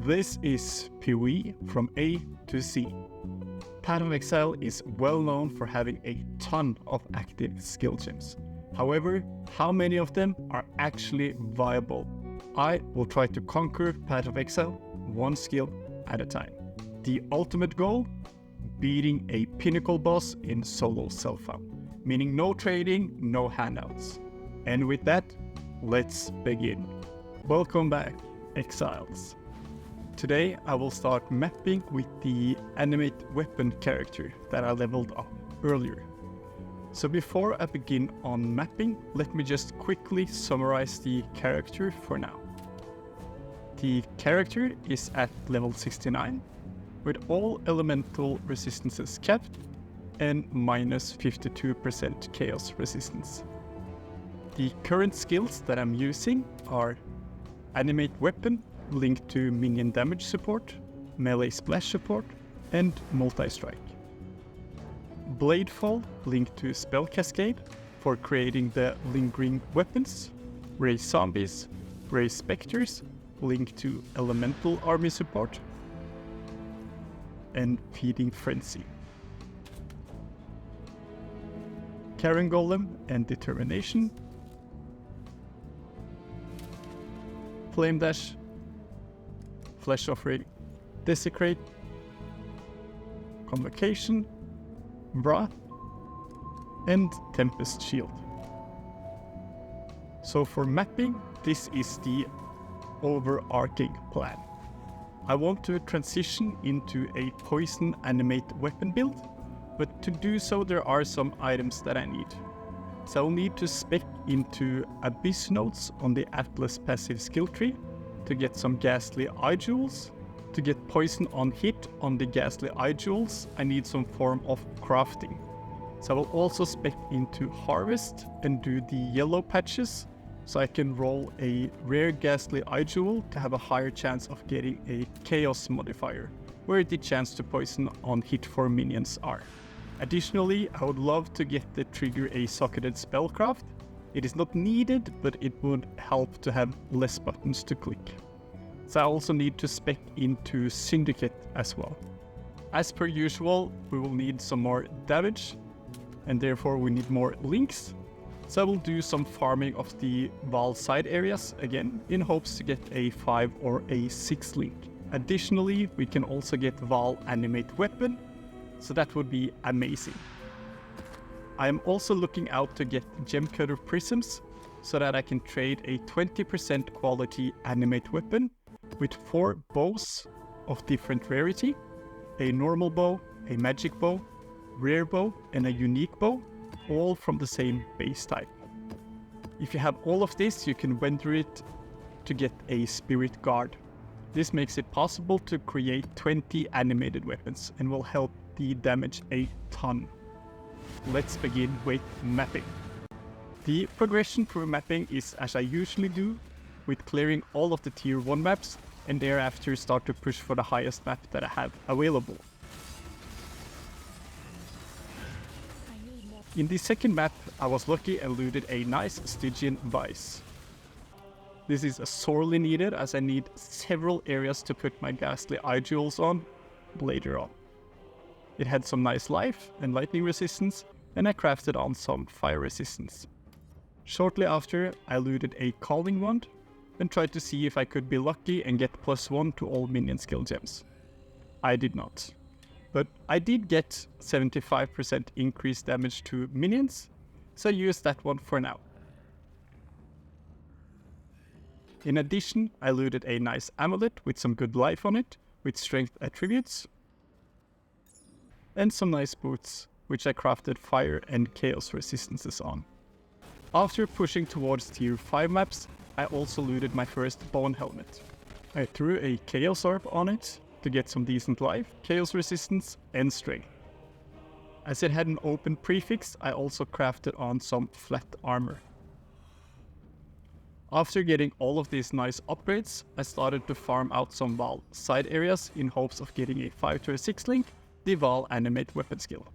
This is PoE from A to Z. Path of Exile is well known for having a ton of active skill gems. However, how many of them are actually viable? I will try to conquer Path of Exile one skill at a time. The ultimate goal? Beating a pinnacle boss in solo self-found, meaning no trading, no handouts. And with that, let's begin. Welcome back, Exiles. Today I will start mapping with the Animate Weapon character that I leveled up earlier. So before I begin on mapping, let me just quickly summarize the character for now. The character is at level 69, with all elemental resistances kept and minus 52% chaos resistance. The current skills that I'm using are Animate Weapon, linked to minion damage support, melee splash support, and multi-strike. Bladefall, linked to spell cascade for creating the lingering weapons. Raise zombies, raise specters, linked to elemental army support, and feeding frenzy. Karen Golem and determination. Flame dash, flesh offering, desecrate, convocation, wrath, and tempest shield. So for mapping, this is the overarching plan. I want to transition into a poison animate weapon build, but to do so there are some items that I need. So I'll need to spec into abyss notes on the Atlas passive skill tree to get some ghastly eye jewels. To get poison on hit on the ghastly eye jewels, I need some form of crafting. So I will also spec into harvest and do the yellow patches, so I can roll a rare ghastly eye jewel to have a higher chance of getting a chaos modifier, where the chance to poison on hit for minions are. Additionally, I would love to get the trigger a socketed spellcraft. It is not needed, but it would help to have less buttons to click. So I also need to spec into Syndicate as well. As per usual, we will need some more damage, and therefore we need more links. So I will do some farming of the Vaal side areas again, in hopes to get a 5 or a 6 link. Additionally, we can also get Vaal Animate Weapon, so that would be amazing. I am also looking out to get Gem Cutter Prisms, so that I can trade a 20% quality Animate Weapon with 4 bows of different rarity, a normal bow, a magic bow, rare bow, and a unique bow, all from the same base type. If you have all of this, you can render it to get a Spirit Guard. This makes it possible to create 20 animated weapons and will help the damage a ton. Let's begin with mapping. The progression through mapping is as I usually do, with clearing all of the tier 1 maps and thereafter start to push for the highest map that I have available. In the second map, I was lucky and looted a nice Stygian Vice. This is sorely needed as I need several areas to put my ghastly eye jewels on later on. It had some nice life and lightning resistance, and I crafted on some fire resistance. Shortly after, I looted a calling wand and tried to see if I could be lucky and get +1 to all minion skill gems. I did not. But I did get 75% increased damage to minions, so I used that one for now. In addition, I looted a nice amulet with some good life on it, with strength attributes, and some nice boots, which I crafted fire and chaos resistances on. After pushing towards tier 5 maps, I also looted my first bone helmet. I threw a chaos orb on it to get some decent life, chaos resistance, and strength. As it had an open prefix, I also crafted on some flat armor. After getting all of these nice upgrades, I started to farm out some Vaal side areas in hopes of getting a 5 to a 6 link, the Vaal Animate Weapon skill.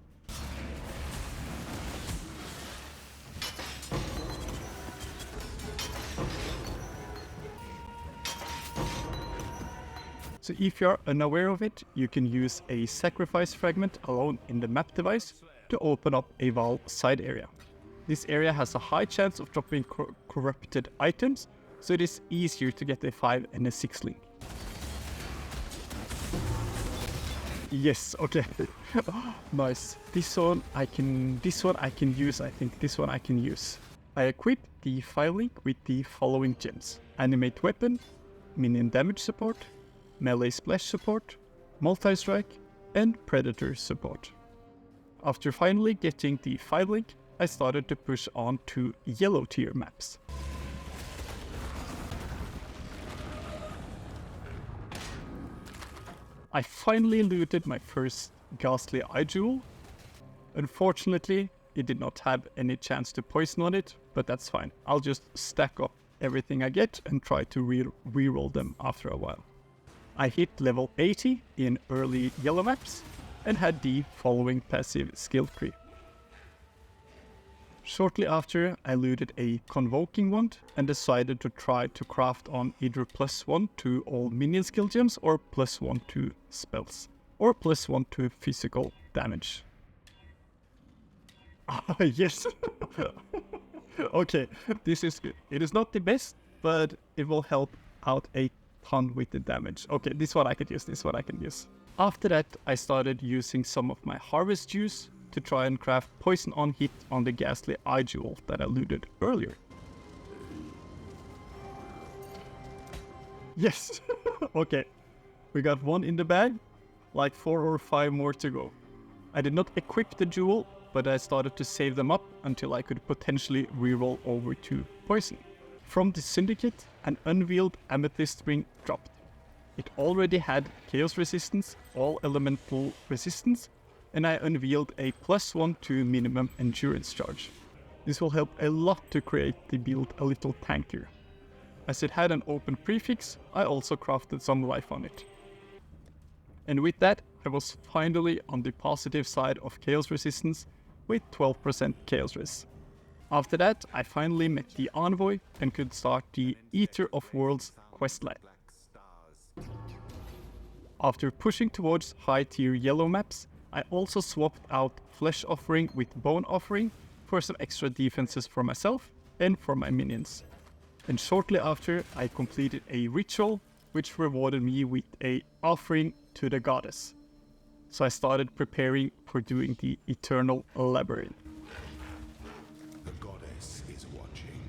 So if you are unaware of it, you can use a sacrifice fragment alone in the map device to open up a Vaal side area. This area has a high chance of dropping corrupted items, so it is easier to get a 5 and a 6 link. Yes, okay. Nice. This one I can use, I think. This one I can use. I equip the 5 link with the following gems: Animate Weapon, Minion Damage Support, Melee Splash Support, Multi-Strike, and Predator Support. After finally getting the 5 link, I started to push on to yellow tier maps. I finally looted my first Ghastly Eye Jewel. Unfortunately, it did not have any chance to poison on it, but that's fine. I'll just stack up everything I get and try to reroll them after a while. I hit level 80 in early yellow maps and had the following passive skill tree. Shortly after, I looted a Convoking Wand and decided to try to craft on either +1 to all minion skill gems or +1 to spells, or +1 to physical damage. Ah, yes! Okay, this is good. It is not the best, but it will help out a ton with the damage. Okay, this one I can use, After that, I started using some of my harvest juice to try and craft poison on hit on the Ghastly Eye Jewel that I looted earlier. Yes! Okay, we got one in the bag, like 4 or 5 more to go. I did not equip the jewel, but I started to save them up until I could potentially reroll over to poison. From the Syndicate, an unveiled amethyst ring dropped. It already had chaos resistance, all elemental resistance, and I unveiled a +1 to minimum endurance charge. This will help a lot to create the build a little tankier. As it had an open prefix, I also crafted some life on it. And with that, I was finally on the positive side of chaos resistance with 12% chaos res. After that, I finally met the Envoy and could start the Eater of Worlds questline. After pushing towards high tier yellow maps, I also swapped out Flesh Offering with Bone Offering for some extra defenses for myself and for my minions. And shortly after, I completed a ritual which rewarded me with a offering to the goddess. So I started preparing for doing the Eternal Labyrinth. The goddess is watching.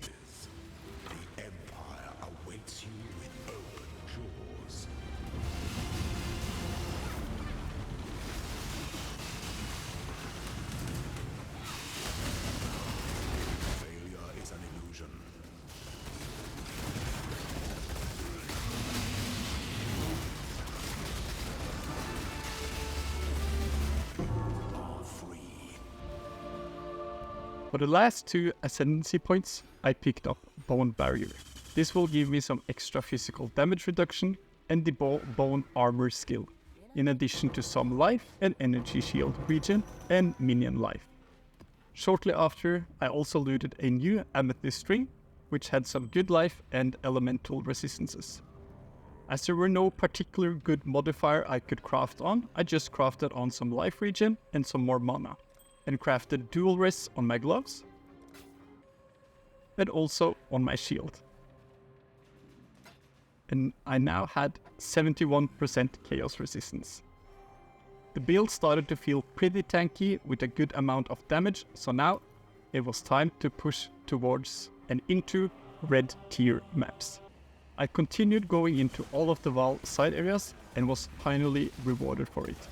The Empire awaits you with open jaws. Failure is an illusion. For the last 2 ascendancy points, I picked up Bone Barrier. This will give me some extra physical damage reduction and the bone armor skill, in addition to some life and energy shield regen and minion life. Shortly after, I also looted a new amethyst string, which had some good life and elemental resistances. As there were no particular good modifier I could craft on, I just crafted on some life regen and some more mana, and crafted dual res on my gloves and also on my shield. And I now had 71% chaos resistance. The build started to feel pretty tanky with a good amount of damage, so now it was time to push towards and into red tier maps. I continued going into all of the Vaal side areas and was finally rewarded for it.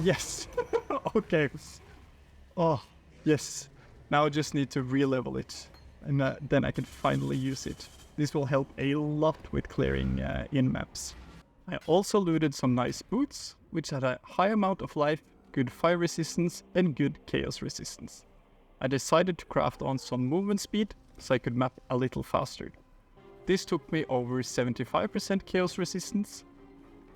Yes! Okay. Oh, yes. Now I just need to re-level it, and then I can finally use it. This will help a lot with clearing in maps. I also looted some nice boots, which had a high amount of life, good fire resistance, and good chaos resistance. I decided to craft on some movement speed, so I could map a little faster. This took me over 75% chaos resistance,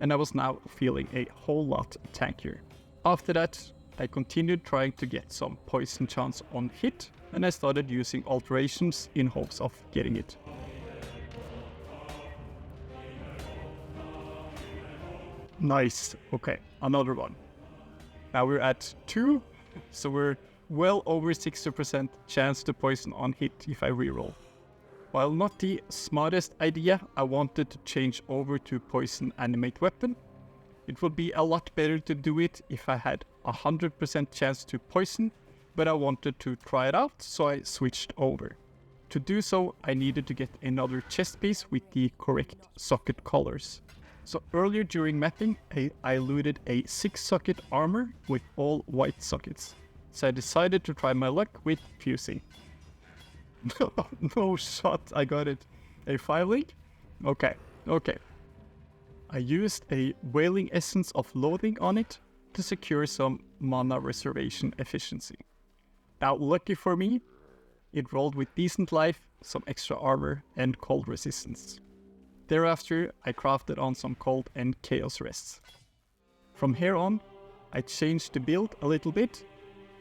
and I was now feeling a whole lot tankier. After that, I continued trying to get some poison chance on hit, and I started using alterations in hopes of getting it. Nice. Okay, another one. Now we're at 2, so we're well over 60% chance to poison on hit if I reroll. While not the smartest idea, I wanted to change over to Poison Animate Weapon. It would be a lot better to do it if I had 100% chance to poison, but I wanted to try it out, so I switched over. To do so, I needed to get another chest piece with the correct socket colors. So earlier during mapping, I looted a 6-socket armor with all white sockets. So I decided to try my luck with fusing. No shot, I got it. A 5-link? Okay. I used a Wailing Essence of Loathing on it to secure some mana reservation efficiency. Now, lucky for me, it rolled with decent life, some extra armor, and cold resistance. Thereafter, I crafted on some cold and chaos rests. From here on, I changed the build a little bit.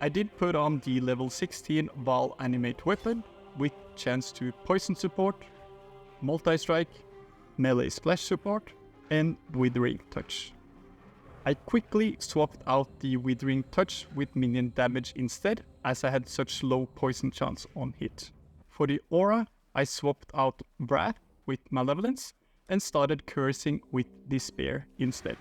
I did put on the level 16 Vaal Animate Weapon with chance to poison support, multi-strike, melee splash support, and Withering Touch. I quickly swapped out the Withering Touch with minion damage instead, as I had such low poison chance on hit. For the aura, I swapped out Wrath with Malevolence and started cursing with Despair instead.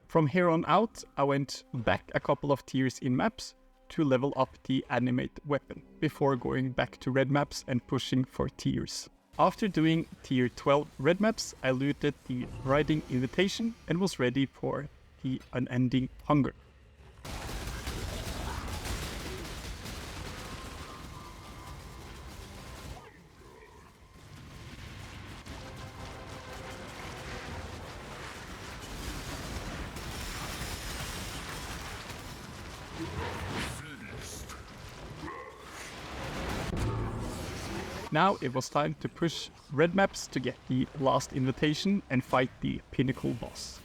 From here on out, I went back a couple of tiers in maps to level up the Animate Weapon before going back to red maps and pushing for tiers. After doing tier 12 red maps, I looted the Riding Invitation and was ready for the Unending Hunger. Now it was time to push red maps to get the last invitation and fight the pinnacle boss.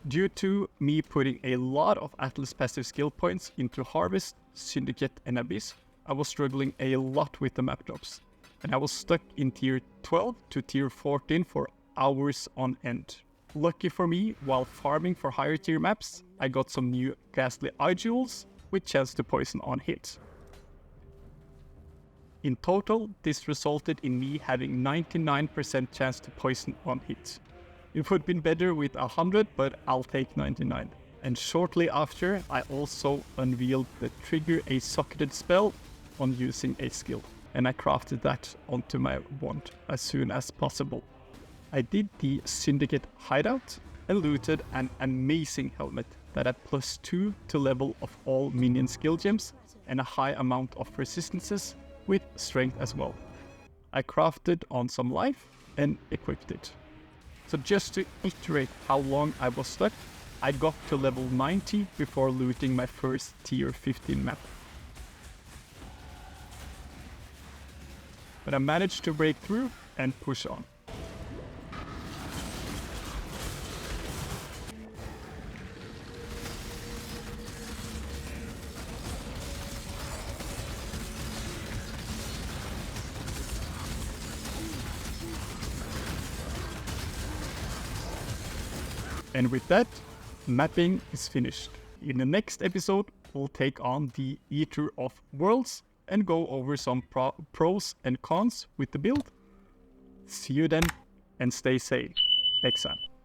Due to me putting a lot of Atlas passive skill points into Harvest, Syndicate and Abyss, I was struggling a lot with the map drops, and I was stuck in tier 12 to tier 14 for hours on end. Lucky for me, while farming for higher tier maps, I got some new Ghastly Eye Jewels with chance to poison on hit. In total, this resulted in me having 99% chance to poison on hit. It would have been better with 100, but I'll take 99. And shortly after, I also unveiled the trigger a socketed spell on using a skill. And I crafted that onto my wand as soon as possible. I did the Syndicate hideout and looted an amazing helmet that had +2 to level of all minion skill gems and a high amount of resistances with strength as well. I crafted on some life and equipped it. So just to iterate how long I was stuck, I got to level 90 before looting my first tier 15 map. But I managed to break through and push on. And with that, mapping is finished. In the next episode, we'll take on the Eater of Worlds and go over some pros and cons with the build. See you then, and stay safe. Exile.